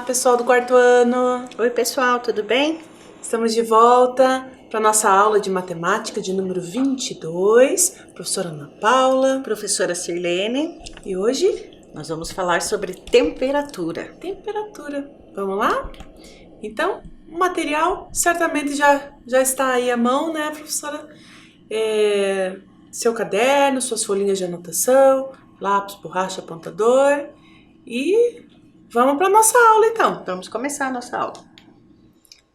pessoal do quarto ano! Oi pessoal, tudo bem? Estamos de volta para nossa aula de matemática de número 22, professora Ana Paula, Professora Sirlene. E hoje nós vamos falar sobre temperatura. Temperatura, vamos lá? Então, o material certamente já está aí à mão, né, professora? Seu caderno, suas folhinhas de anotação, lápis, borracha, apontador e vamos para nossa aula então. Vamos começar a nossa aula.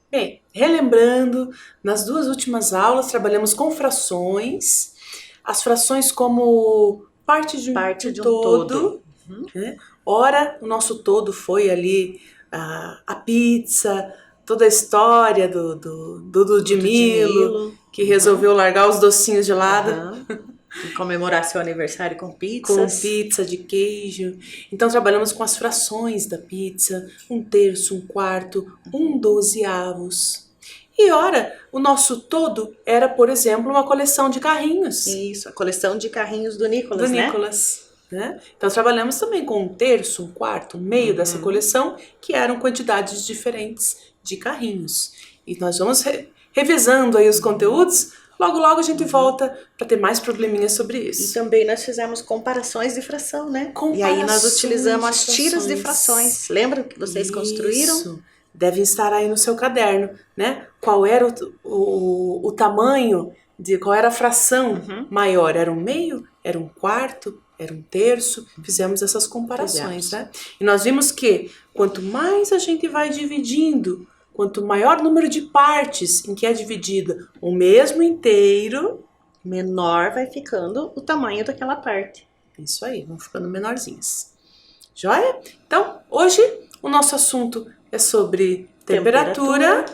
Bem, relembrando, nas duas últimas aulas trabalhamos com frações, as frações como parte de um todo. Né? Ora, o nosso todo foi ali a pizza, toda a história do Dudu de Milo, que resolveu largar os docinhos de lado. E comemorar seu aniversário com pizzas. Com pizza de queijo. Então trabalhamos com as frações da pizza, 1/3, 1/4, 1/12. E ora, o nosso todo era, por exemplo, uma coleção de carrinhos. Isso, a coleção de carrinhos do Nicolas, né? Né? Então trabalhamos também com 1/3, 1/4, 1/2 dessa coleção, que eram quantidades diferentes de carrinhos. E nós vamos revisando aí os conteúdos. Logo a gente volta para ter mais probleminhas sobre isso. E também nós fizemos comparações de fração, né? E aí nós utilizamos as tiras de frações. Lembra que vocês construíram? Isso. Devem estar aí no seu caderno, né? Qual era o tamanho, qual era a fração maior? Era 1/2? Era 1/4? Era 1/3? Fizemos essas comparações, né? E nós vimos que quanto mais a gente vai dividindo, quanto maior o número de partes em que é dividido o mesmo inteiro, menor vai ficando o tamanho daquela parte. Isso aí, vão ficando menorzinhas. Joia? Então, hoje o nosso assunto é sobre temperatura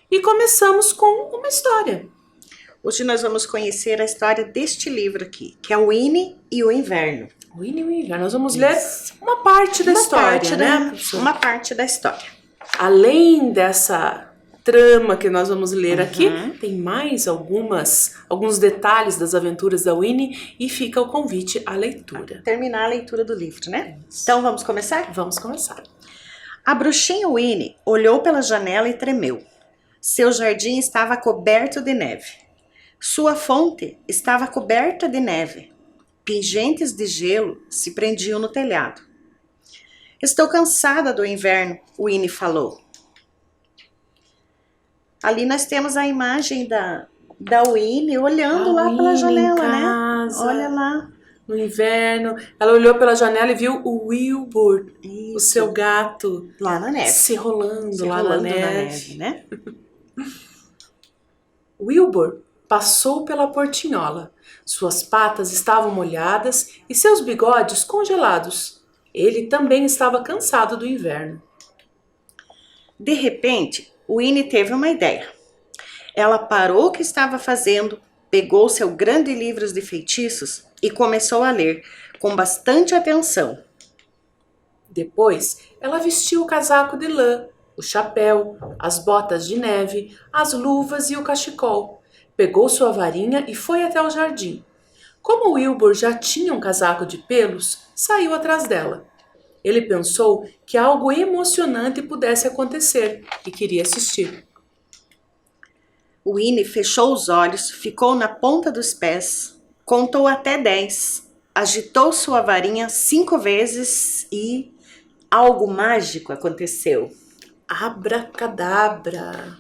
e começamos com uma história. Hoje nós vamos conhecer a história deste livro aqui, que é o Winnie e o Inverno. O Winnie e o Inverno. Nós vamos ler uma parte da história, né? Uma parte da história. Além dessa trama que nós vamos ler aqui, tem mais alguns detalhes das aventuras da Winnie e fica o convite à leitura. Terminar a leitura do livro, né? Então vamos começar? Vamos começar. A bruxinha Winnie olhou pela janela e tremeu. Seu jardim estava coberto de neve. Sua fonte estava coberta de neve. Pingentes de gelo se prendiam no telhado. Estou cansada do inverno, Winnie falou. Ali nós temos a imagem da Winnie olhando lá pela janela, né? Olha lá. No inverno, ela olhou pela janela e viu o Wilbur, o seu gato, lá na neve. Se rolando lá na neve, né? Wilbur passou pela portinhola. Suas patas estavam molhadas e seus bigodes congelados. Ele também estava cansado do inverno. De repente, Winnie teve uma ideia. Ela parou o que estava fazendo, pegou seu grande livro de feitiços e começou a ler, com bastante atenção. Depois, ela vestiu o casaco de lã, o chapéu, as botas de neve, as luvas e o cachecol. Pegou sua varinha e foi até o jardim. Como Wilbur já tinha um casaco de pelos, saiu atrás dela. Ele pensou que algo emocionante pudesse acontecer e queria assistir. Winnie fechou os olhos, ficou na ponta dos pés, contou até 10, agitou sua varinha 5 vezes e algo mágico aconteceu. Abracadabra!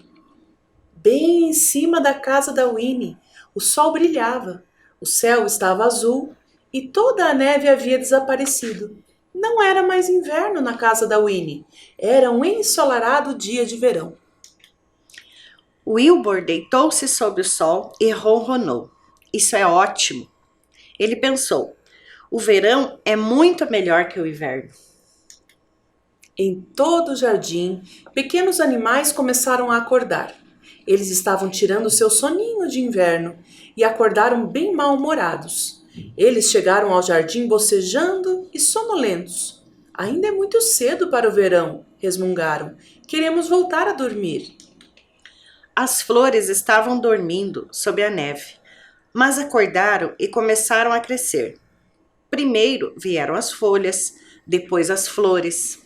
Bem em cima da casa da Winnie, o sol brilhava. O céu estava azul e toda a neve havia desaparecido. Não era mais inverno na casa da Winnie. Era um ensolarado dia de verão. Wilbur deitou-se sob o sol e ronronou. Isso é ótimo. Ele pensou, o verão é muito melhor que o inverno. Em todo o jardim, pequenos animais começaram a acordar. Eles estavam tirando seu soninho de inverno e acordaram bem mal-humorados. Eles chegaram ao jardim bocejando e sonolentos. Ainda é muito cedo para o verão, resmungaram. Queremos voltar a dormir. As flores estavam dormindo sob a neve, mas acordaram e começaram a crescer. Primeiro vieram as folhas, depois as flores.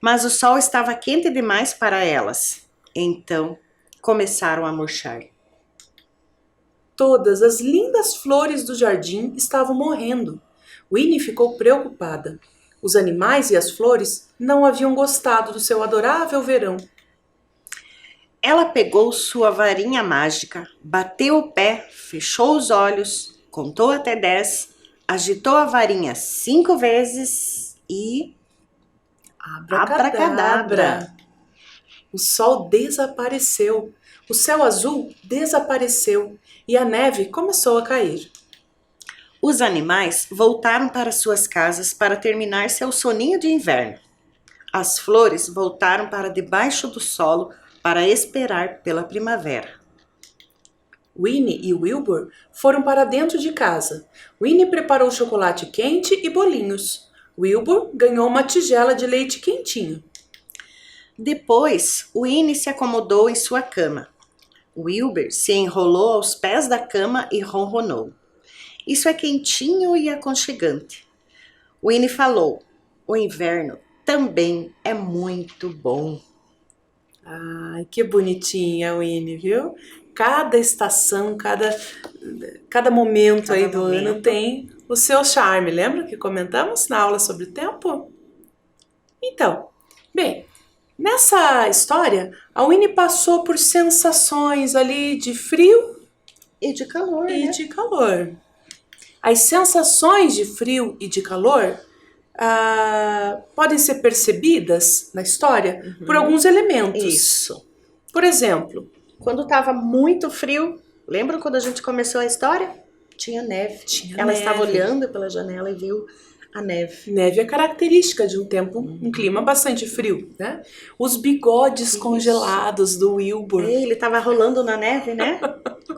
mas o sol estava quente demais para elas. Então começaram a murchar. Todas as lindas flores do jardim estavam morrendo. Winnie ficou preocupada. Os animais e as flores não haviam gostado do seu adorável verão. Ela pegou sua varinha mágica, bateu o pé, fechou os olhos, contou até 10, agitou a varinha 5 vezes e... Abracadabra! O sol desapareceu, o céu azul desapareceu e a neve começou a cair. Os animais voltaram para suas casas para terminar seu soninho de inverno. As flores voltaram para debaixo do solo para esperar pela primavera. Winnie e Wilbur foram para dentro de casa. Winnie preparou chocolate quente e bolinhos. Wilbur ganhou uma tigela de leite quentinho. Depois, Winnie se acomodou em sua cama. Wilbur se enrolou aos pés da cama e ronronou. Isso é quentinho e aconchegante. Winnie falou, o inverno também é muito bom. Ai, que bonitinha, Winnie, viu? Cada estação, cada momento aí do ano tem o seu charme. Lembra que comentamos na aula sobre o tempo? Então, bem, nessa história, a Winnie passou por sensações ali de frio E de calor, e né? de calor. As sensações de frio e de calor podem ser percebidas na história por alguns elementos. Isso. Por exemplo, Quando estava muito frio, lembra quando a gente começou a história? Tinha neve. Ela estava olhando pela janela e viu a neve. Neve é característica de um tempo, um clima bastante frio, né? Os bigodes congelados do Wilbur. Ele estava rolando na neve, né?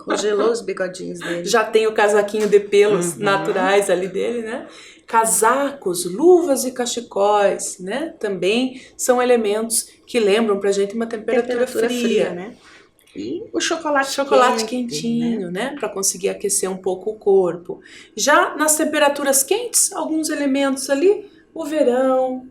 Congelou os bigodinhos dele. Já tem o casaquinho de pelos naturais ali dele, né? Casacos, luvas e cachecóis, né? Também são elementos que lembram pra gente uma temperatura fria, né? E o chocolate quentinho, né? Para conseguir aquecer um pouco o corpo. Já nas temperaturas quentes, alguns elementos ali, o verão.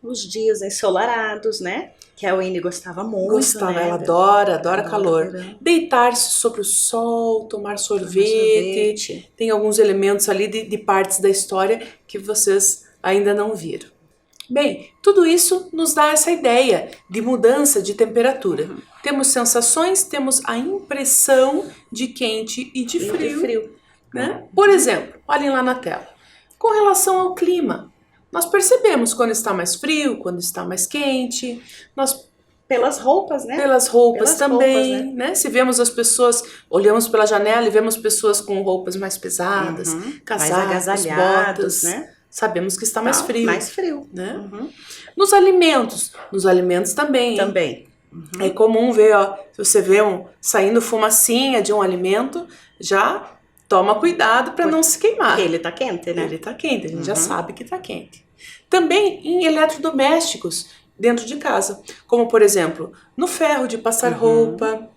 Os dias ensolarados, né? Que a Winnie gostava muito, Gostava, né? ela adora calor. Deitar-se sobre o sol, tomar sorvete. Tem alguns elementos ali de partes da história que vocês ainda não viram. Bem, tudo isso nos dá essa ideia de mudança de temperatura. Temos sensações, temos a impressão de quente e de frio. Né? Por exemplo, olhem lá na tela. Com relação ao clima, nós percebemos quando está mais frio, quando está mais quente. Pelas roupas, né? Pelas roupas também, né? Se vemos as pessoas, olhamos pela janela e vemos pessoas com roupas mais pesadas, casacos, mais agasalhados, botas, né? Sabemos que está mais frio. Mais frio. Né? Nos alimentos também. Também. É comum ver, ó, se você vê saindo fumacinha de um alimento, já toma cuidado para não se queimar. Porque ele tá quente, né? Ele tá quente, a gente já sabe que tá quente. Também em eletrodomésticos dentro de casa, como por exemplo, no ferro de passar roupa,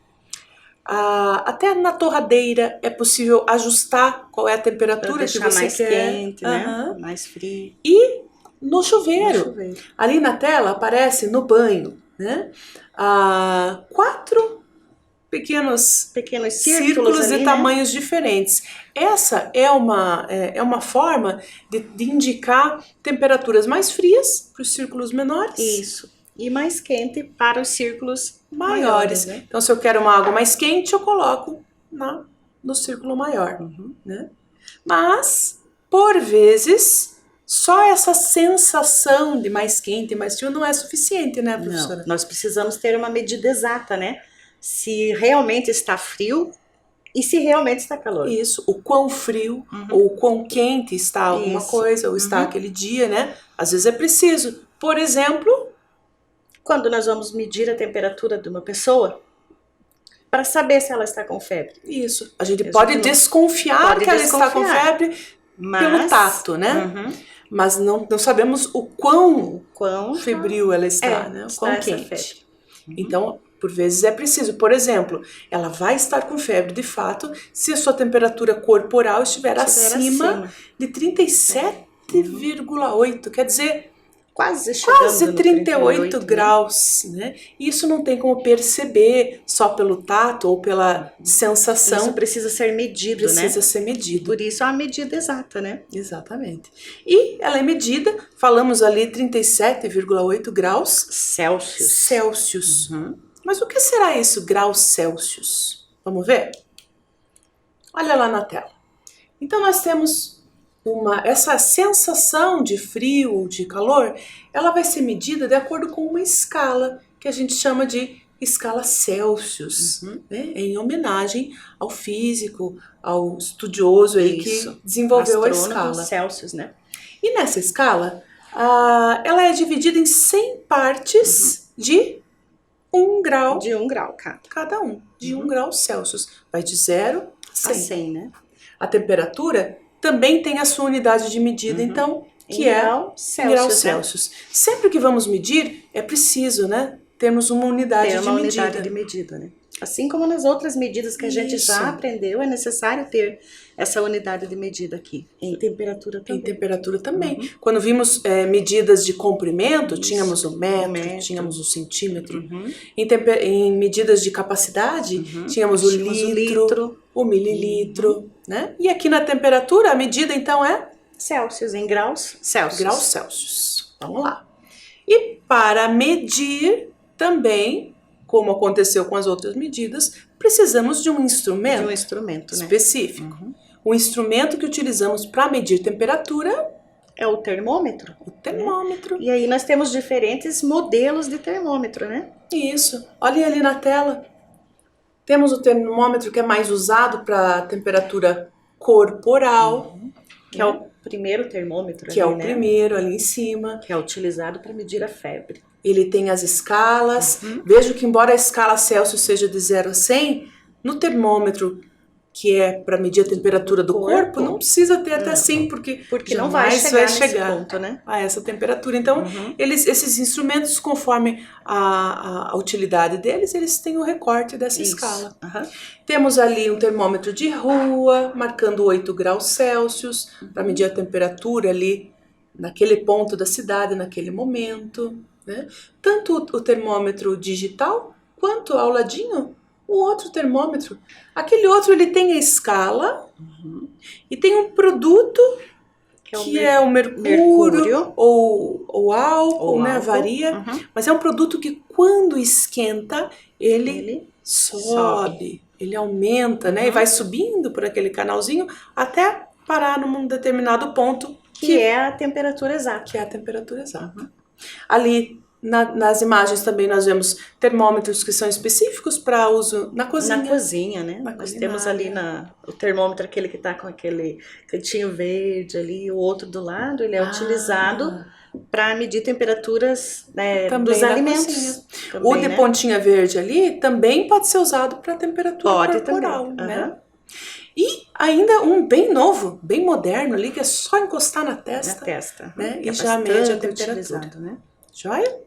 até na torradeira é possível ajustar qual é a temperatura que você mais quer. quente, né? Mais frio. E no chuveiro. Ali na tela aparece no banho, né? 4 pequenos círculos de tamanhos diferentes. Essa é uma forma de indicar temperaturas mais frias para os círculos menores. Isso. E mais quente para os círculos maiores. Né? Então, se eu quero uma água mais quente, eu coloco no círculo maior. Né? Mas, por vezes, só essa sensação de mais quente e mais frio não é suficiente, né, professora? Não, nós precisamos ter uma medida exata, né? Se realmente está frio e se realmente está calor. Isso, o quão frio ou o quão quente está alguma coisa, ou está aquele dia, né? Às vezes é preciso. Por exemplo, quando nós vamos medir a temperatura de uma pessoa, para saber se ela está com febre. Isso, a gente pode desconfiar que ela está com febre pelo tato, né? Mas não sabemos o quão febril ela está, né? O quão quente. Então, por vezes é preciso. Por exemplo, ela vai estar com febre de fato se a sua temperatura corporal estiver acima de 37,8. Quer dizer, quase chegando quase no 38 né? graus, né? Isso não tem como perceber só pelo tato ou pela sensação. Isso precisa ser medido, Precisa né? ser medido. Por isso é uma medida exata, né? Exatamente. E ela é medida, falamos ali 37,8 graus Celsius. Mas o que será isso, graus Celsius? Vamos ver? Olha lá na tela. Então nós temos essa sensação de frio ou de calor, ela vai ser medida de acordo com uma escala que a gente chama de escala Celsius, né? Em homenagem ao físico, ao estudioso aí que desenvolveu a escala. Celsius, né? E nessa escala, ela é dividida em 100 partes de 1 grau. De 1 grau, cada um. De 1 grau Celsius. Vai de 0 a 100. né? A temperatura também tem a sua unidade de medida, então, que é grau Celsius. Sempre que vamos medir, é preciso, né? Termos uma unidade de medida. Unidade de medida, né? Assim como nas outras medidas que a gente já aprendeu, é necessário ter essa unidade de medida aqui. Em temperatura também. Em temperatura também. Quando vimos medidas de comprimento, tínhamos o metro, tínhamos o centímetro. Em medidas de capacidade, tínhamos o litro, o mililitro, né? E aqui na temperatura, a medida então é? Celsius, em graus Celsius. Graus Celsius. Vamos lá. E para medir também, como aconteceu com as outras medidas, precisamos de um instrumento, específico. O instrumento que utilizamos para medir temperatura é o termômetro. O termômetro. E aí nós temos diferentes modelos de termômetro, né? Isso. Olha ali na tela. Temos o termômetro que é mais usado para temperatura corporal. Que é o primeiro termômetro. Que é o primeiro ali em cima. Que é utilizado para medir a febre. Ele tem as escalas. Vejo que embora a escala Celsius seja de 0 a 100, no termômetro, que é para medir a temperatura do corpo, não precisa ter até 100, porque não vai chegar ponto, né? A essa temperatura. Então, esses instrumentos, conforme a utilidade deles, eles têm o recorte dessa escala. Temos ali um termômetro de rua, marcando 8 graus Celsius, para medir a temperatura ali naquele ponto da cidade, naquele momento. Né? Tanto o termômetro digital, quanto ao ladinho, o outro termômetro. Aquele outro, ele tem a escala e tem um produto que é o mercúrio ou álcool, né? Varia. Mas é um produto que quando esquenta, ele sobe, ele aumenta, né? E vai subindo por aquele canalzinho até parar num determinado ponto. Que é a temperatura exata. Que é a temperatura exata. Ali nas imagens também nós vemos termômetros que são específicos para uso na cozinha. Na cozinha, né? Nós temos ali o termômetro, aquele que está com aquele cantinho verde ali, o outro do lado, ele é utilizado para medir temperaturas, né, dos alimentos. Também, o de pontinha verde ali também pode ser usado para temperatura corporal, né? E ainda um bem novo, bem moderno ali, que é só encostar na testa. Né? E já mede a temperatura. Né? Joia?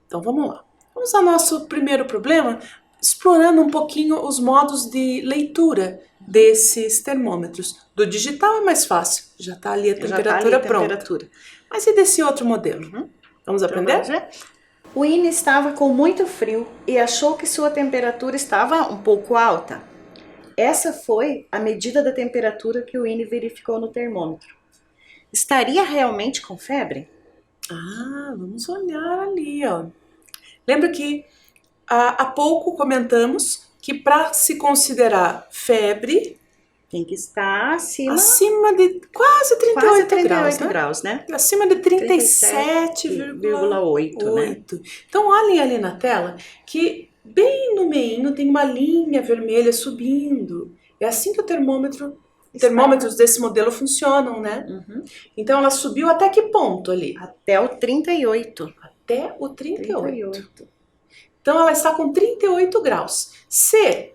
Então vamos lá. Vamos ao nosso primeiro problema, explorando um pouquinho os modos de leitura desses termômetros. Do digital é mais fácil, já está ali a temperatura pronta. Mas e desse outro modelo? Vamos aprender? O Winnie estava com muito frio e achou que sua temperatura estava um pouco alta. Essa foi a medida da temperatura que o Winnie verificou no termômetro. Estaria realmente com febre? Vamos olhar ali, ó. Lembra que há pouco comentamos que para se considerar febre tem que estar acima de quase 38 graus, né? Acima de 37,8, né? Então olhem ali na tela que bem no meio tem uma linha vermelha subindo. É assim que termômetros desse modelo funcionam, né? Então ela subiu até que ponto ali? Até o 38. Até o 38. Então ela está com 38 graus. Se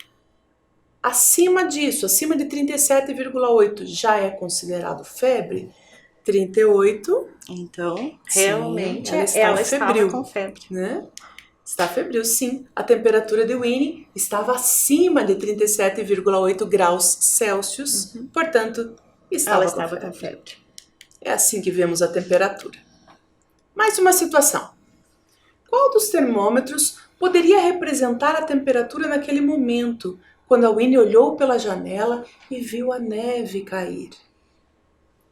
acima disso, acima de 37,8 já é considerado febre, 38. Então, realmente ela estava febril, com febre. Né? Está febril, sim. A temperatura de Winnie estava acima de 37,8 graus Celsius, portanto, ela estava com febre. É assim que vemos a temperatura. Mais uma situação. Qual dos termômetros poderia representar a temperatura naquele momento, quando a Winnie olhou pela janela e viu a neve cair?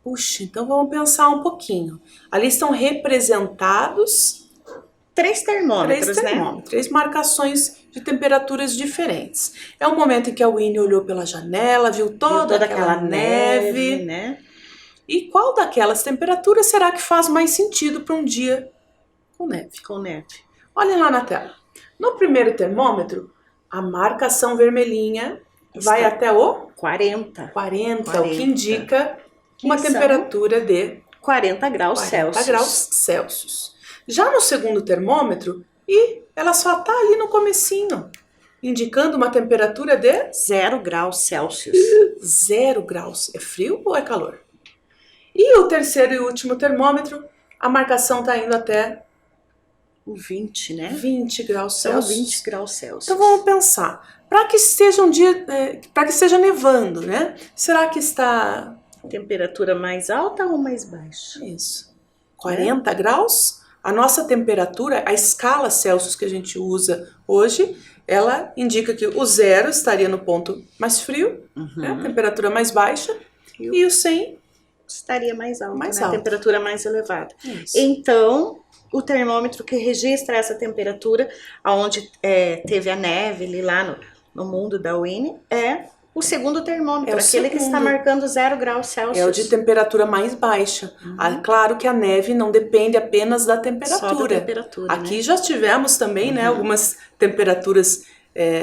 Puxa, então vamos pensar um pouquinho. Ali estão representados Três termômetros, né? Três marcações de temperaturas diferentes. É o momento em que a Winnie olhou pela janela, viu toda aquela neve, né? E qual daquelas temperaturas será que faz mais sentido para um dia com neve? Com neve. Olhem lá na tela. No primeiro termômetro, a marcação vermelhinha vai até o 40, o que indica uma temperatura de 40 graus 40 Celsius. graus Celsius. Já no segundo termômetro, ela só está ali no comecinho, indicando uma temperatura de 0 graus Celsius. 0 graus. É frio ou é calor? E o terceiro e último termômetro, a marcação está indo até o 20, né? 20 graus São Celsius. 20 graus Celsius. Então vamos pensar, para que esteja um dia, para que esteja nevando, né? Será que está temperatura mais alta ou mais baixa? Isso. 40 graus? A nossa temperatura, a escala Celsius que a gente usa hoje, ela indica que o 0 estaria no ponto mais frio, né? A temperatura mais baixa, e o 100 estaria mais alta, mais né? alta. A temperatura mais elevada. Isso. Então, o termômetro que registra essa temperatura, onde teve a neve ali lá no mundo da Winnie, é o segundo termômetro, aquele que está marcando 0 graus Celsius. É o de temperatura mais baixa. Claro que a neve não depende apenas da temperatura. Só da temperatura, Aqui né? já tivemos também, né, algumas temperaturas,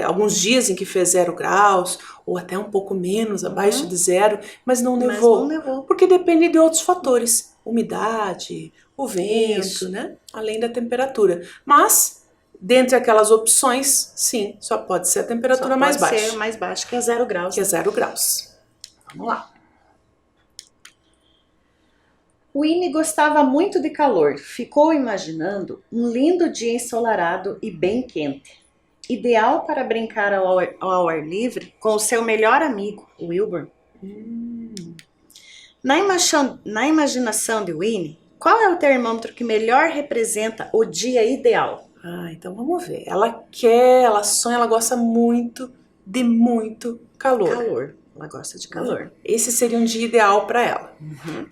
alguns dias em que fez 0 graus, ou até um pouco menos, abaixo de 0, mas não nevou. Porque depende de outros fatores. Umidade, o vento, né? Além da temperatura. Mas, dentre aquelas opções, sim, só pode ser a temperatura mais baixa. Pode ser mais baixa, que é 0 graus. Que é 0 graus. Vamos lá. Winnie gostava muito de calor. Ficou imaginando um lindo dia ensolarado e bem quente. Ideal para brincar ao ar livre com o seu melhor amigo, Wilbur. Na imaginação de Winnie, qual é o termômetro que melhor representa o dia ideal? Então vamos ver. Ela sonha, ela gosta muito de muito calor. Ela gosta de calor. Esse seria um dia ideal para ela.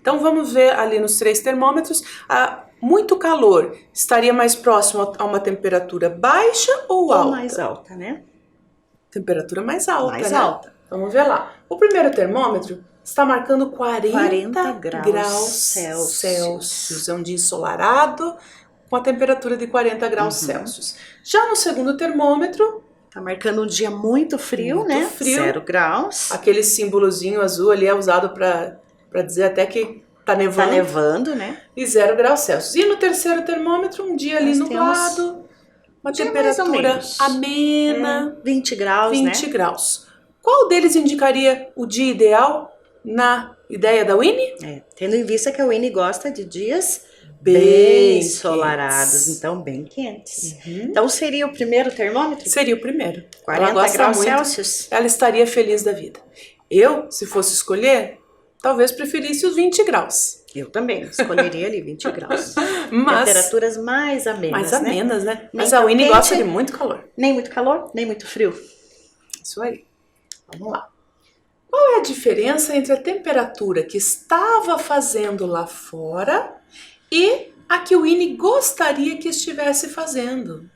Então vamos ver ali nos 3 termômetros. Muito calor estaria mais próximo a uma temperatura baixa ou alta? Ou mais alta, né? Temperatura mais alta, mais né? alta. Vamos ver lá. O primeiro termômetro está marcando 40 graus Celsius. É um dia ensolarado com a temperatura de 40 graus Celsius. Já no segundo termômetro, tá marcando um dia muito frio, né? Frio. 0 graus. Aquele símbolozinho azul ali é usado para dizer até que tá nevando. Tá nevando, né? E 0 graus Celsius. E no terceiro termômetro, um dia ali nublado, uma temperatura amena. 20 graus, 20 graus. Qual deles indicaria o dia ideal na ideia da Winnie? Tendo em vista que a Winnie gosta de dias bem ensolarados, então bem quentes. Então seria o primeiro termômetro? Seria o primeiro. 40 graus Celsius. Ela estaria feliz da vida. Eu, se fosse escolher, talvez preferisse os 20 graus. Eu também, escolheria ali 20 graus. Mas, temperaturas mais amenas, né? Mas a Winnie gosta de muito calor. Nem muito calor, nem muito frio. Isso aí. Vamos lá. Qual é a diferença entre a temperatura que estava fazendo lá fora e a que o Winnie gostaria que estivesse fazendo?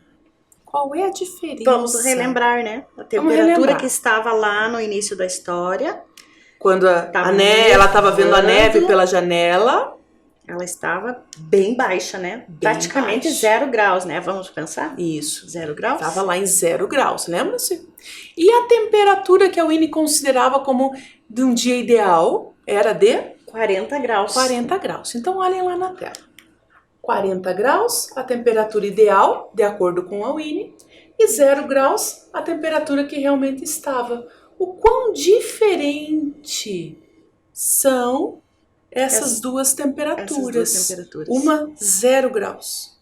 Qual é a diferença? Vamos relembrar, né? A temperatura que estava lá no início da história. Quando ela estava vendo a neve pela janela. Ela estava bem baixa, né? Praticamente 0 graus, né? Vamos pensar? Isso. 0 graus? Estava lá em 0 graus, lembra-se? E a temperatura que a Winnie considerava como de um dia ideal era de? 40 graus. 40 graus. Então, olhem lá na tela. 40 graus, a temperatura ideal, de acordo com a Winnie, e 0 graus, a temperatura que realmente estava. O quão diferente são essas duas temperaturas. Uma 0 graus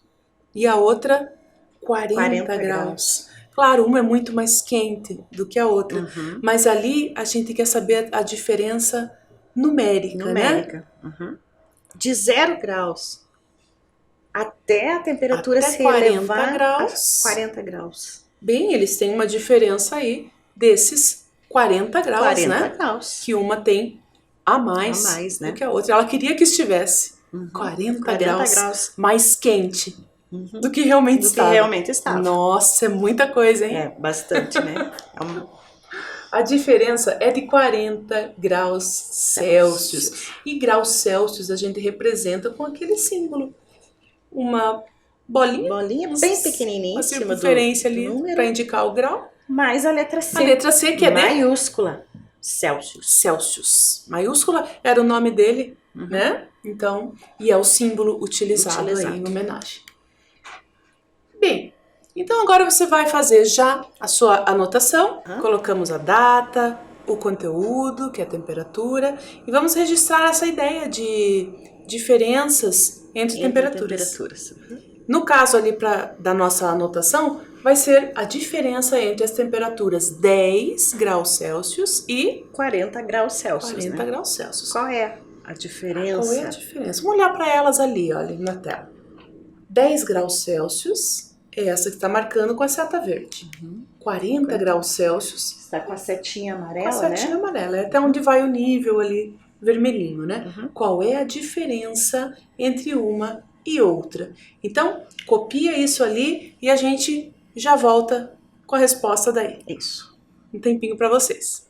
e a outra 40 graus. Claro, uma é muito mais quente do que a outra, mas ali a gente quer saber a diferença numérica, né? De 0 graus Até a temperatura Até se 40 elevar graus. a 40 graus. Bem, eles têm uma diferença aí desses 40 graus, 40 né? graus. Que uma tem a mais né? do que a outra. Ela queria que estivesse 40 graus mais quente do que realmente estava. Nossa, é muita coisa, hein? É, bastante, né? A diferença é de 40 graus Celsius. E graus Celsius a gente representa com aquele símbolo. Uma bolinha bem pequenininha, uma circunferência ali para indicar o grau. Mais a letra C. A letra C, que é maiúscula. Celsius. Maiúscula era o nome dele, né? Então, e é o símbolo utilizado aí em homenagem. Bem, então agora você vai fazer já a sua anotação. Colocamos a data, o conteúdo, que é a temperatura, e vamos registrar essa ideia de diferenças entre temperaturas. No caso ali da nossa anotação, vai ser a diferença entre as temperaturas 10 graus Celsius e 40 graus Celsius. 40 graus Celsius. Qual é a diferença? Qual é a diferença? Vamos olhar para elas ali, olha, na tela. 10 graus Celsius é essa que está marcando com a seta verde. 40 graus Celsius está com a setinha amarela, com a setinha amarela. É até onde vai o nível ali vermelhinho, né? Qual é a diferença entre uma e outra? Então, copia isso ali e a gente já volta com a resposta daí. Isso. Um tempinho para vocês.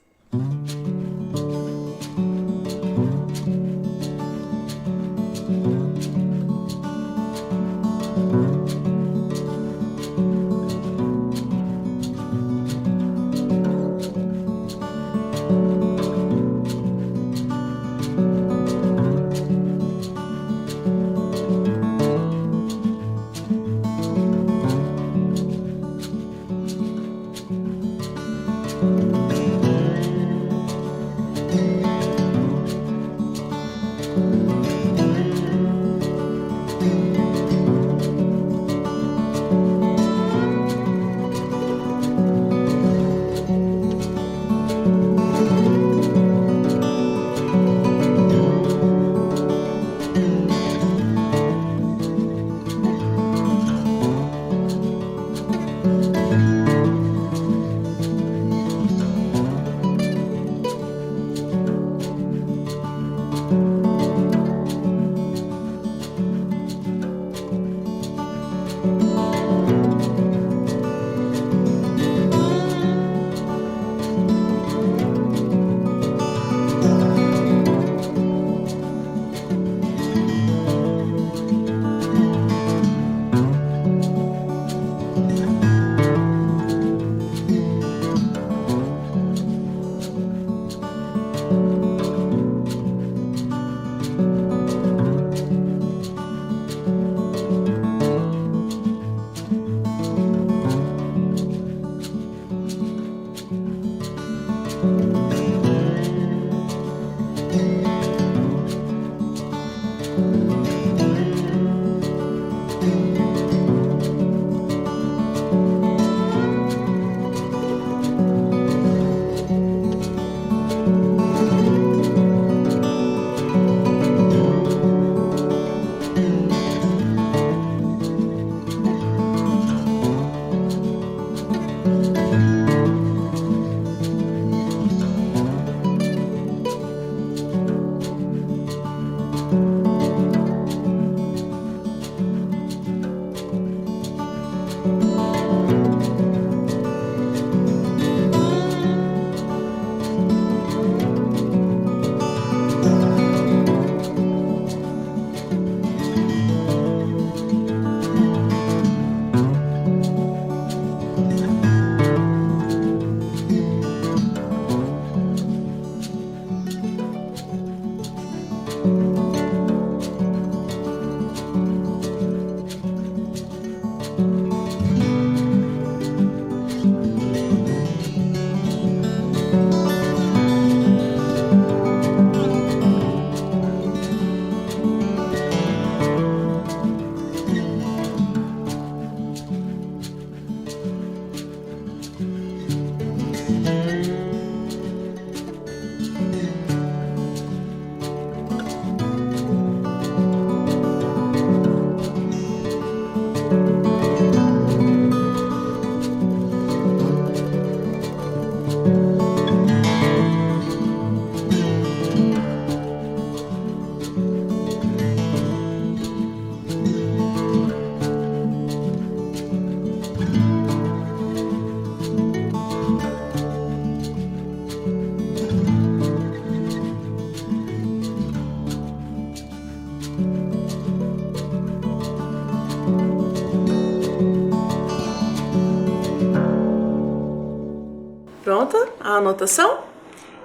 Pronta a anotação?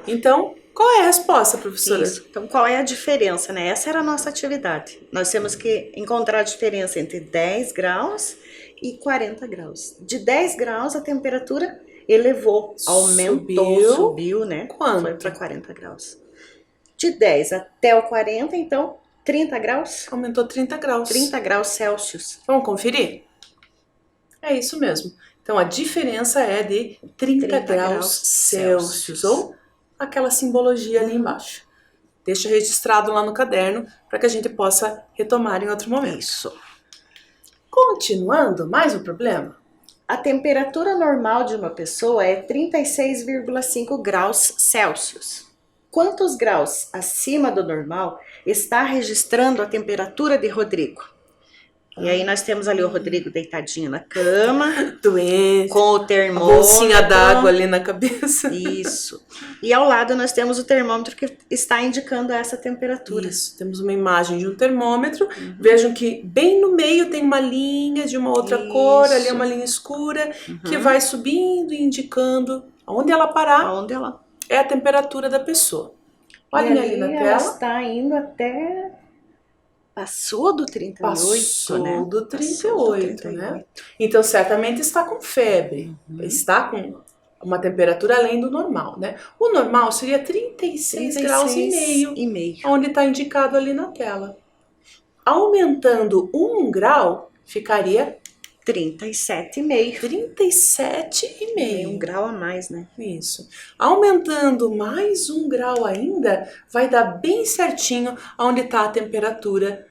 Então, qual é a resposta, professora? Isso. Então, qual é a diferença, né? Essa era a nossa atividade. Nós temos que encontrar a diferença entre 10 graus e 40 graus. De 10 graus, a temperatura elevou, aumentou, subiu, né? Quanto? Foi para 40 graus. De 10 até o 40, então, 30 graus? Aumentou 30 graus. 30 graus Celsius. Vamos conferir? É isso mesmo. Então, a diferença é de 30 graus Celsius, ou aquela simbologia ali embaixo. Deixa registrado lá no caderno para que a gente possa retomar em outro momento. Isso. Continuando, mais um problema? A temperatura normal de uma pessoa é 36,5 graus Celsius. Quantos graus acima do normal está registrando a temperatura de Rodrigo? E aí nós temos ali o Rodrigo deitadinho na cama, doente, com o termômetro. Bolsinha d'água ali na cabeça. Isso. E ao lado nós temos o termômetro que está indicando essa temperatura. Isso. Temos uma imagem de um termômetro. Vejam que bem no meio tem uma linha de uma outra cor, ali é uma linha escura, que vai subindo e indicando onde ela parar. Aonde ela? É a temperatura da pessoa. Olhem ali na tela. Ela está indo até... Passou do 38, Passou né? do 38, né? Então, certamente está com febre. Está com uma temperatura além do normal, né? O normal seria 36 graus e meio, onde está indicado ali na tela. Aumentando 1 grau, ficaria 37,5. 37,5. 1 grau a mais, né? Isso. Aumentando mais 1 grau ainda, vai dar bem certinho onde está a temperatura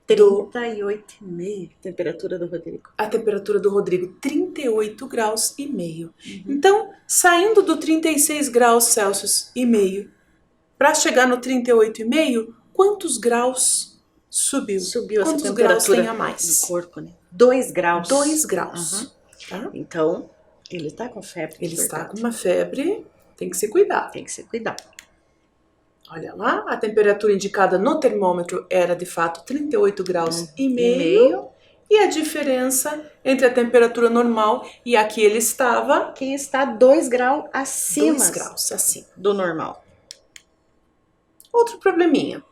38,5. Temperatura do Rodrigo. A temperatura do Rodrigo, 38 graus e meio. Então, saindo do 36 graus Celsius e meio, para chegar no 38,5, quantos graus subiu? Subiu quantos essa graus temperatura tem a mais? do corpo, né? 2 graus. 2 graus. Tá? Então, ele tá com febre. Ele está com uma febre, tem que se cuidar. Tem que se cuidar. Olha lá, a temperatura indicada no termômetro era de fato 38 graus e meio. E a diferença entre a temperatura normal e a que ele estava... Que está 2 graus acima. 2 graus acima do normal. Outro probleminha.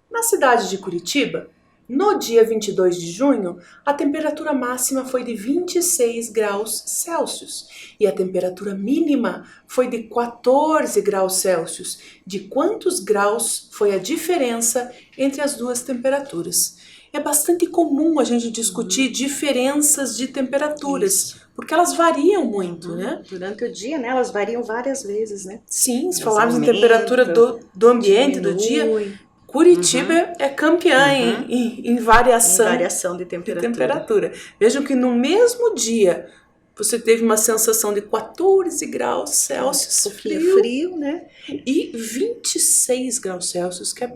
Na cidade de Curitiba, no dia 22 de junho, a temperatura máxima foi de 26 graus Celsius e a temperatura mínima foi de 14 graus Celsius. De quantos graus foi a diferença entre as duas temperaturas? É bastante comum a gente discutir diferenças de temperaturas, porque elas variam muito, né? Durante o dia, né? Elas variam várias vezes, né? Sim, se falarmos em temperatura do ambiente, do dia... Curitiba é campeã em variação de temperatura. Vejam que no mesmo dia você teve uma sensação de 14 graus Celsius, frio, né? E 26 graus Celsius, que é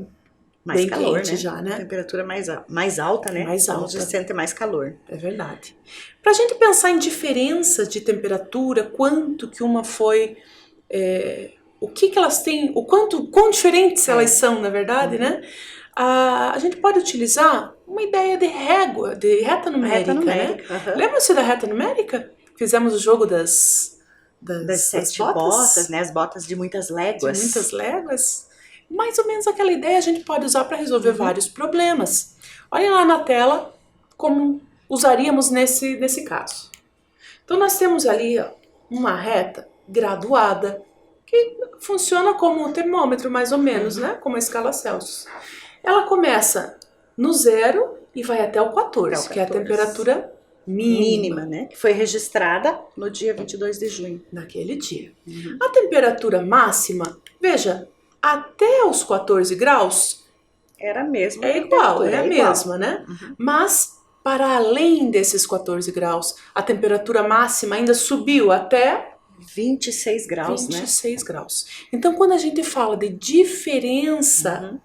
mais bem calor, quente, né? já, né? A temperatura mais alta, né? Mais alta. Onde se sente mais calor. É verdade. Para a gente pensar em diferenças de temperatura, quanto que uma foi... o que elas têm, quão diferentes elas são, na verdade, né? A gente pode utilizar uma ideia de régua, de reta numérica, né? Lembra-se da reta numérica? Fizemos o jogo das 7 botas, né? As botas de muitas léguas. De muitas léguas. Mais ou menos aquela ideia a gente pode usar para resolver vários problemas. Olhem lá na tela como usaríamos nesse caso. Então nós temos ali uma reta graduada, que funciona como um termômetro, mais ou menos, né? Como a escala Celsius. Ela começa no 0 e vai até o 14, que é a temperatura mínima, né? Que foi registrada no dia 22 de junho. Naquele dia. A temperatura máxima, veja, até os 14 graus... Era a mesma. É igual, é a mesma, né? Mas, para além desses 14 graus, a temperatura máxima ainda subiu até... 26 graus, 26 graus. Então, quando a gente fala de diferença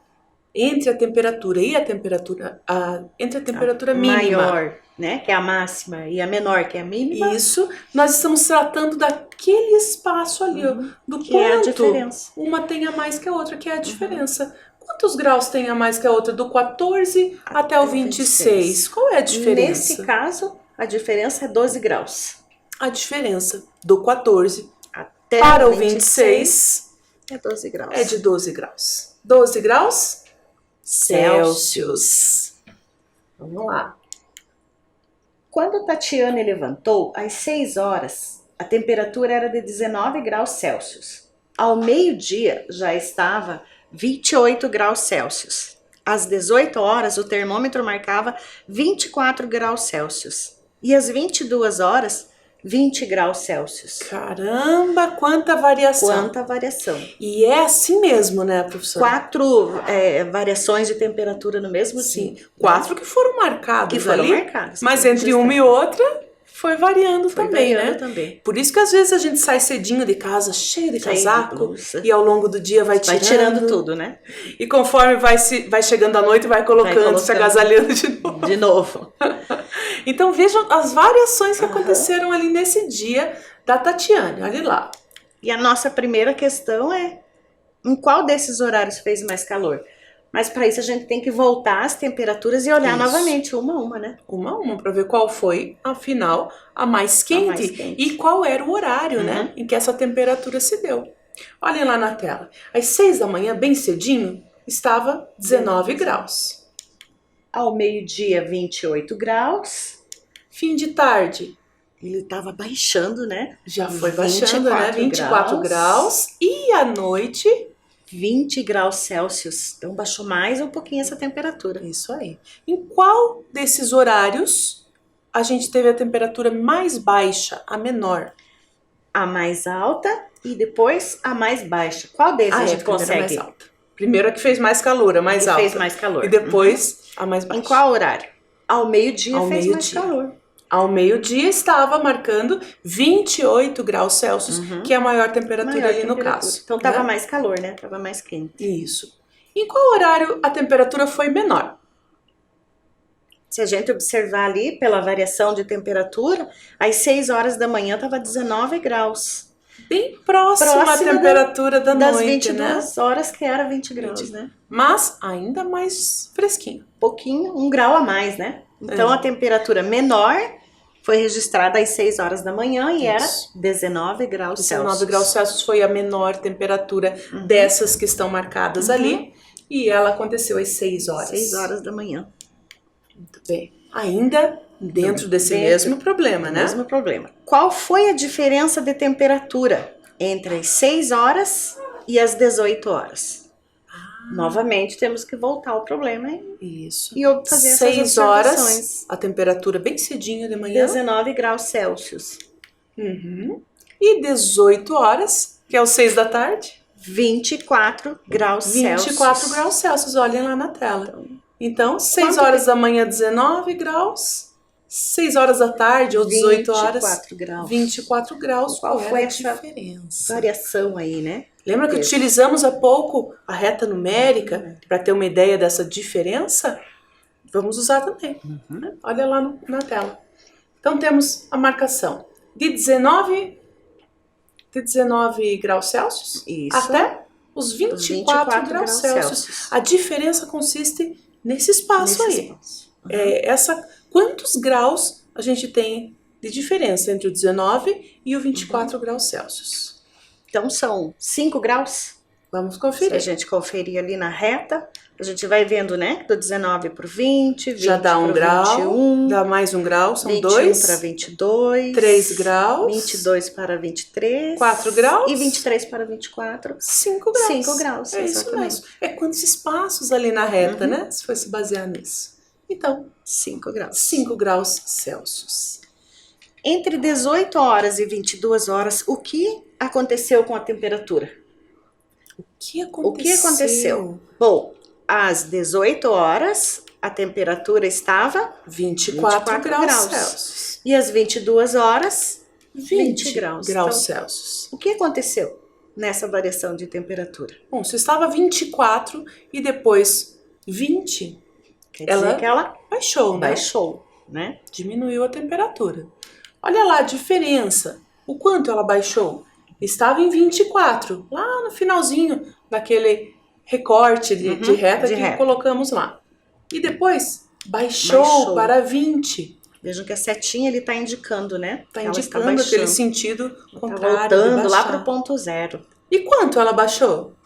entre a temperatura e a temperatura, entre a temperatura mínima, maior, né, que é a máxima, e a menor, que é a mínima, isso, nós estamos tratando daquele espaço ali, do que é a quanto diferença. Uma tem a mais que a outra, que é a diferença. Quantos graus tem a mais que a outra? Do 14 até o 26. Qual é a diferença? Nesse caso, a diferença é 12 graus. A diferença do 14 Para o 26, é 12 graus. é de 12 graus. 12 graus Celsius. Vamos lá. Quando Tatiane levantou, às 6 horas, a temperatura era de 19 graus Celsius. Ao meio-dia, já estava 28 graus Celsius. Às 18 horas, o termômetro marcava 24 graus Celsius. E às 22 horas, 20 graus Celsius. Caramba, quanta variação. Quanta variação. E é assim mesmo, né, professora? 4 variações de temperatura no mesmo dia. 4 que foram marcadas que foram ali, marcadas. mas entre uma e outra foi variando também, né? Também. Por isso que às vezes a gente sai cedinho de casa, cheio de casaco, blusa. E ao longo do dia vai tirando tudo, né? E conforme vai chegando a noite, vai colocando, se agasalhando de novo. De novo. Então vejam as variações que aconteceram ali nesse dia da Tatiane, olha lá. E a nossa primeira questão é, em qual desses horários fez mais calor? Mas para isso a gente tem que voltar às temperaturas e olhar novamente, uma a uma, né? Uma a uma, para ver qual foi, afinal, a mais quente. E qual era o horário, né, em que essa temperatura se deu. Olhem lá na tela. Às 6 da manhã, bem cedinho, estava 19 graus. Ao meio-dia, 28 graus. Fim de tarde. Ele estava baixando, né? Já foi baixando, né? 24 graus. E à noite... 20 graus Celsius. Então baixou mais um pouquinho essa temperatura. Isso aí. Em qual desses horários a gente teve a temperatura mais baixa, a menor? A mais alta e depois a mais baixa. Qual desses a gente consegue? Mais alta. Primeiro a que fez mais calor, a mais alta. Fez mais calor. E depois a mais baixa. Em qual horário? Ao meio-dia fez mais calor. Ao meio-dia estava marcando 28 graus Celsius, que é a maior temperatura ali no caso. Então estava mais calor, né? Estava mais quente. Isso. Em qual horário a temperatura foi menor? Se a gente observar ali pela variação de temperatura, às 6 horas da manhã estava 19 graus. Bem próxima à temperatura da das noite, 22 horas que era 20 graus, né? Mas ainda mais fresquinho. Pouquinho, 1 grau a mais, né? Então a temperatura menor foi registrada às 6 horas da manhã e era 19 graus Celsius. 19 graus Celsius foi a menor temperatura dessas que estão marcadas ali. E ela aconteceu às 6 horas. 6 horas da manhã. Muito bem. Ainda dentro desse mesmo problema, né? Mesmo problema. Qual foi a diferença de temperatura entre as 6 horas e as 18 horas? Novamente, temos que voltar ao problema e fazer essas 6 horas, a temperatura bem cedinho de manhã. 19 graus Celsius. E 18 horas, que é o 6 da tarde. 24 graus Celsius. 24 graus Celsius, olhem lá na tela. Então, 6 horas da manhã, 19 graus. 6 horas da tarde, ou 18 horas, 24 graus. 24 graus. Qual foi a essa diferença? Variação aí, né? Lembra que utilizamos há pouco a reta numérica para ter uma ideia dessa diferença? Vamos usar também. Olha lá na tela. Então temos a marcação de 19 graus Celsius até os 24 graus Celsius. A diferença consiste nesse espaço aí. Quantos graus a gente tem de diferença entre o 19 e o 24 graus Celsius? Então são 5 graus. Vamos conferir. Se a gente conferir ali na reta, a gente vai vendo, né? Do 19 para o 20 já dá 1 grau, 21, dá mais 1 grau, são 2. 21 para 22. 3 graus. 22 para 23. 4 graus. E 23 para 24. 5 graus. 5 graus, é exatamente. Isso mesmo. É quantos espaços ali na reta, né? Se fosse basear nisso. Então, 5 graus. 5 graus Celsius. Entre 18 horas e 22 horas, o que aconteceu com a temperatura? O que aconteceu? Bom, às 18 horas, a temperatura estava 24 graus Celsius. E às 22 horas, 20 graus Celsius. O que aconteceu nessa variação de temperatura? Bom, se estava 24 e depois 20, quer dizer que ela baixou, né? Baixou, né? Diminuiu a temperatura. Olha lá a diferença. O quanto ela baixou? Estava em 24, lá no finalzinho daquele recorte de reta que colocamos lá. E depois baixou para 20. Vejam que a setinha ele tá indicando, né? Tá Ela está indicando aquele baixando. sentido Tá contrário de voltando lá baixar. pro ponto zero. E quanto ela baixou?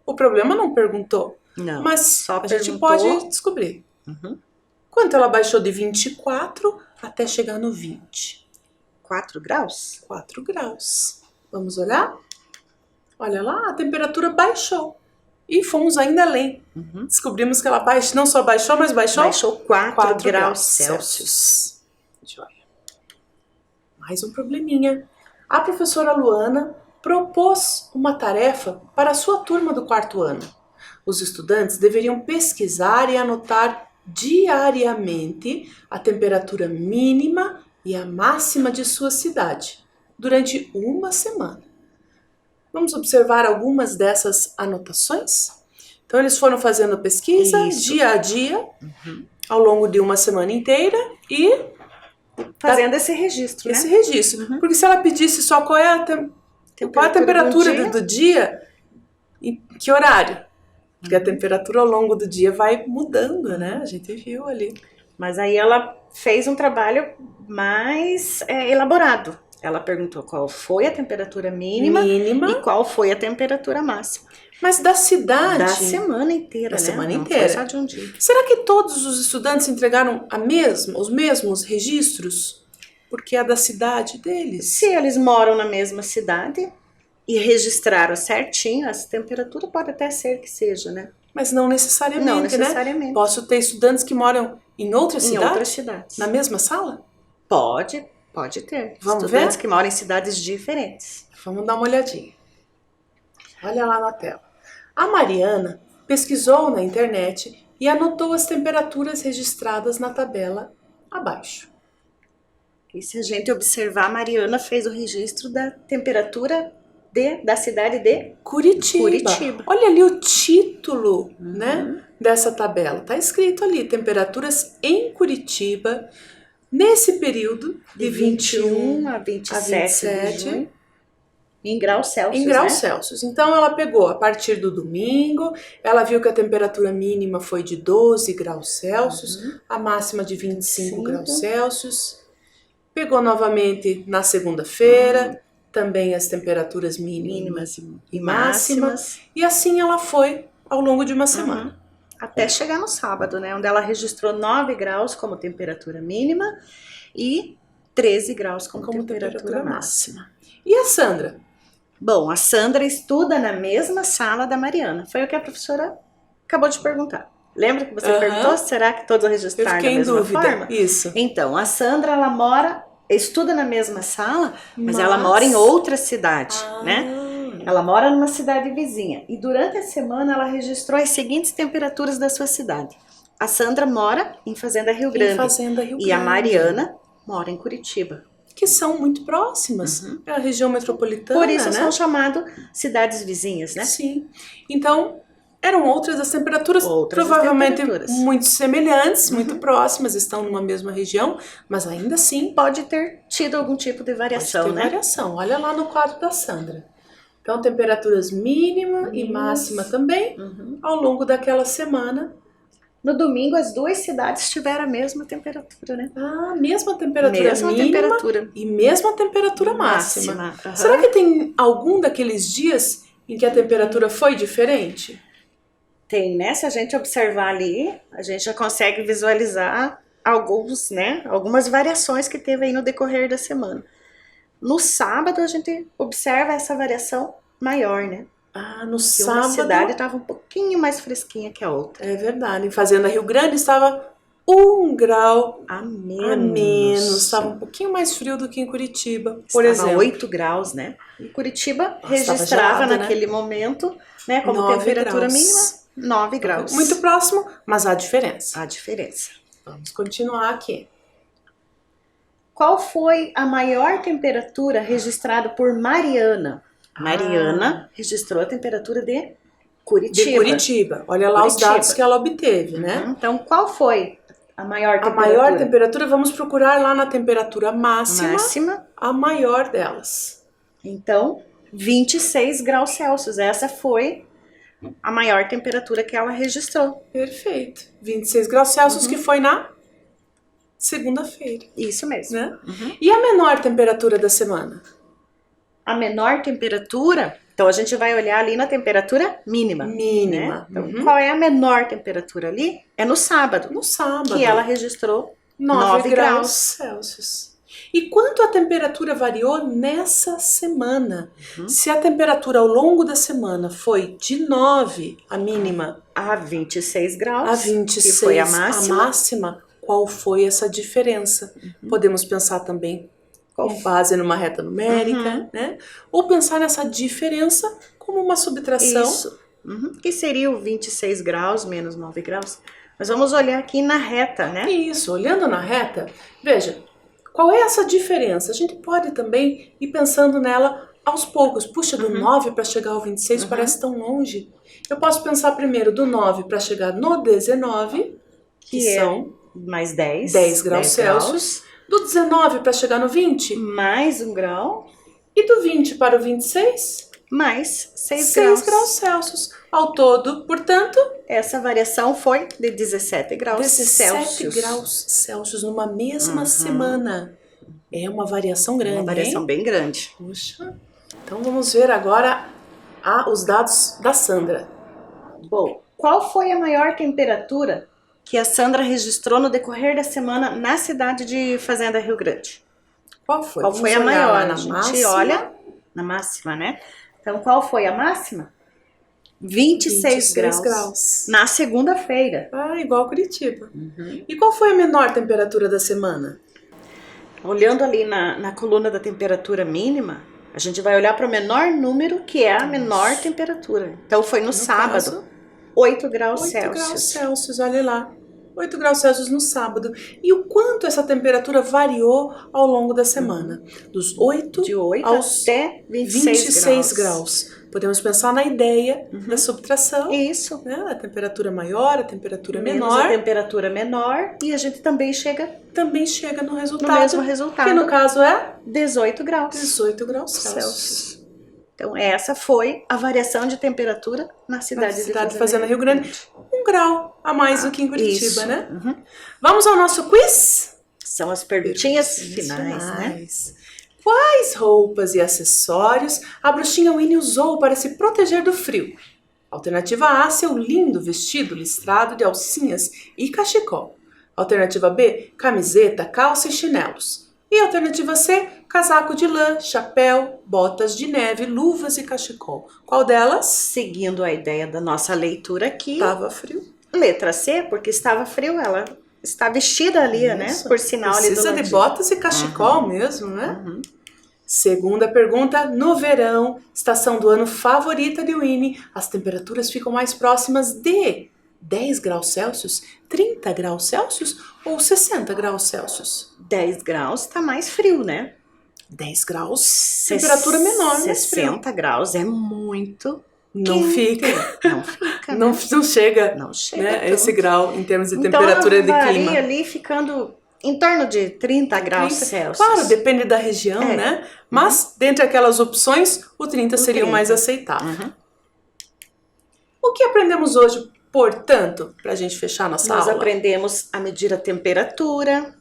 O problema não perguntou, Não, mas só a gente perguntou. pode descobrir. Uhum. Quanto ela baixou de 24 até chegar no 20? 4 graus? 4 graus. Vamos olhar? Olha lá, a temperatura baixou. E fomos ainda além. Uhum. Descobrimos que ela não só baixou, mas Baixou 4 4 graus Celsius. Deixa eu olhar. Mais um probleminha. A professora Luana propôs uma tarefa para a sua turma do 4º ano. Os estudantes deveriam pesquisar e anotar diariamente a temperatura mínima e a máxima de sua cidade durante uma semana. Vamos observar algumas dessas anotações? Então, eles foram fazendo pesquisa dia a dia, ao longo de uma semana inteira e fazendo esse registro, esse né? registro. Porque se ela pedisse só qual é a temperatura do dia, em que horário? Porque a temperatura ao longo do dia vai mudando, né? A gente viu ali. Mas aí ela fez um trabalho mais elaborado. Ela perguntou qual foi a temperatura mínima e qual foi a temperatura máxima. Mas da cidade... Da semana inteira, da né? semana Não inteira. foi só de um dia. Será que todos os estudantes entregaram os mesmos registros? Porque é da cidade deles. Se eles moram na mesma cidade e registraram certinho, essa temperatura pode até ser que seja, né? Mas não necessariamente, Não necessariamente. Né? Posso ter estudantes que moram em outras cidades? Em outras cidades. Na mesma sala? Pode ter. Vamos estudantes ver? que moram em cidades diferentes. Vamos dar uma olhadinha. Olha lá na tela. A Mariana pesquisou na internet e anotou as temperaturas registradas na tabela abaixo. E se a gente observar, a Mariana fez o registro da temperatura da cidade de Curitiba. Olha ali o título, né, dessa tabela. Tá escrito ali, temperaturas em Curitiba, nesse período de 21 a 27 de junho, em graus Celsius. Em graus Celsius. Então ela pegou a partir do domingo, ela viu que a temperatura mínima foi de 12 graus Celsius, a máxima de 25 graus Celsius. Pegou novamente na segunda-feira, também as temperaturas mínimas e máximas. E assim ela foi ao longo de uma semana. Até chegar no sábado, né? Onde ela registrou 9 graus como temperatura mínima e 13 graus como temperatura máxima. E a Sandra? Bom, a Sandra estuda na mesma sala da Mariana. Foi o que a professora acabou de perguntar. Lembra que você perguntou? Será que todos registraram da mesma forma? Isso. Então, a Sandra, ela estuda na mesma sala, mas ela mora em outra cidade, né? Ela mora numa cidade vizinha. E durante a semana, ela registrou as seguintes temperaturas da sua cidade. A Sandra mora em Fazenda Rio Grande. E a Mariana mora em Curitiba. Que são muito próximas. É a região metropolitana, por isso né? são chamadas cidades vizinhas, né? Sim. Então, eram outras as temperaturas, provavelmente muito semelhantes, muito próximas, estão numa mesma região, mas ainda assim pode ter tido algum tipo de variação, pode ter variação. Olha lá no quadro da Sandra. Então, temperaturas mínima e máxima também, ao longo daquela semana. No domingo, as duas cidades tiveram a mesma temperatura, né? Ah, mesma temperatura mínima e mesma temperatura máxima. Será que tem algum daqueles dias em que a temperatura foi diferente? Tem, né? Se a gente observar ali, a gente já consegue visualizar algumas variações que teve aí no decorrer da semana. No sábado, a gente observa essa variação maior, né? Ah, no que sábado... uma cidade estava um pouquinho mais fresquinha que a outra. É verdade. Em Fazenda Rio Grande estava 1 grau a menos. Estava um pouquinho mais frio do que em Curitiba, por exemplo. 8 graus, né? E Curitiba registrava naquele momento, né, como temperatura mínima, 9 graus. Muito próximo, mas há diferença. Há diferença. Vamos continuar aqui. Qual foi a maior temperatura registrada por Mariana? Mariana registrou a temperatura de Curitiba. De Curitiba. Olha lá os dados que ela obteve, né? Então, qual foi a maior temperatura? A maior temperatura, vamos procurar lá na temperatura máxima. A maior delas. Então, 26 graus Celsius. Essa foi a maior temperatura que ela registrou. Perfeito. 26 graus Celsius, que foi na segunda-feira, Isso mesmo. né? E a menor temperatura da semana? A menor temperatura, então a gente vai olhar ali na temperatura mínima. Mínima. Né? Então, qual é a menor temperatura ali? É no sábado. No sábado. Que ela registrou 9 graus Celsius. E quanto a temperatura variou nessa semana? Se a temperatura ao longo da semana foi de 9, a mínima, A 26 graus. a 26, que foi a máxima. qual foi essa diferença? Podemos pensar também com base numa reta numérica, né? Ou pensar nessa diferença como uma subtração. Isso. Que seria o 26 graus menos 9 graus. Mas vamos olhar aqui na reta, né? Isso, olhando na reta, veja, qual é essa diferença? A gente pode também ir pensando nela aos poucos. Puxa, do 9 para chegar ao 26 parece tão longe. Eu posso pensar primeiro do 9 para chegar no 19, que são mais 10 graus Celsius. Do 19 para chegar no 20, mais 1 grau. E do 20 para o 26, mais 6 graus Celsius. Ao todo, portanto, essa variação foi de 17 graus 17 Celsius. graus Celsius numa mesma semana. É uma variação grande, Uma variação bem grande. Puxa. Então vamos ver agora os dados da Sandra. Bom, qual foi a maior temperatura que a Sandra registrou no decorrer da semana na cidade de Fazenda Rio Grande? Qual foi? Qual foi a Vamos olhar maior? lá A na gente máxima. olha na máxima, né? Então, qual foi a máxima? 26 graus. Na segunda-feira. Ah, igual Curitiba. E qual foi a menor temperatura da semana? Olhando ali na coluna da temperatura mínima, a gente vai olhar para o menor número, que é a menor temperatura. Então, foi no sábado, caso, 8 graus 8 Celsius. graus Celsius, olha lá. 8 graus Celsius no sábado. E o quanto essa temperatura variou ao longo da semana? Dos 8, De 8 aos até 26 graus. Podemos pensar na ideia da subtração. Isso. Né? A temperatura maior, a temperatura Menos menor. a temperatura menor. E a gente também chega no resultado. no mesmo resultado. Que no caso é 18 graus. 18 graus Celsius. Então, essa foi a variação de temperatura na cidade de Fazenda Rio Grande. 1 grau a mais do que em Curitiba, Isso. né? Vamos ao nosso quiz? São as perguntinhas finais, né? Quais roupas e acessórios a bruxinha Winnie usou para se proteger do frio? Alternativa A, seu lindo vestido listrado de alcinhas e cachecol. Alternativa B, camiseta, calça e chinelos. E alternativa C, casaco de lã, chapéu, botas de neve, luvas e cachecol. Qual delas? Seguindo a ideia da nossa leitura aqui. Estava frio. Letra C, porque estava frio, ela está vestida ali, né? Por sinal ali do Precisa de ladinho. botas e cachecol mesmo, né? Segunda pergunta, no verão, estação do ano favorita de Winnie, as temperaturas ficam mais próximas de 10 graus Celsius, 30 graus Celsius ou 60 graus Celsius? 10 graus tá mais frio, né? 10 graus, temperatura menor, mais frio. 60 graus é muito Não quente. fica. Não fica, Não, né? não chega, Não chega né, tanto. esse grau em termos de Então, temperatura de ela varia clima. ali ficando em torno de 30 graus 30. Celsius. Claro, depende da região, né? Mas, dentre aquelas opções, o 30 seria o 30. mais aceitável. O que aprendemos hoje, portanto, para a gente fechar nossa Nós aula? aprendemos a medir a temperatura,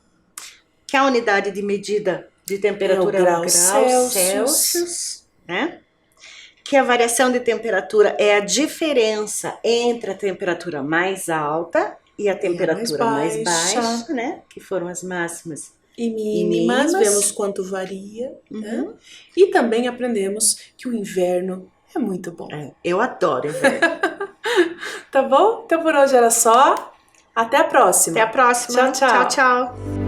que a unidade de medida de temperatura é o grau Celsius, né? Que a variação de temperatura é a diferença entre a temperatura mais alta e a temperatura mais baixa, né? Que foram as máximas E mínimas, vemos quanto varia. Né? E também aprendemos que o inverno é muito bom. Eu adoro inverno. Tá bom? Então por hoje era só. Até a próxima. Até a próxima. Tchau, tchau. Tchau, tchau.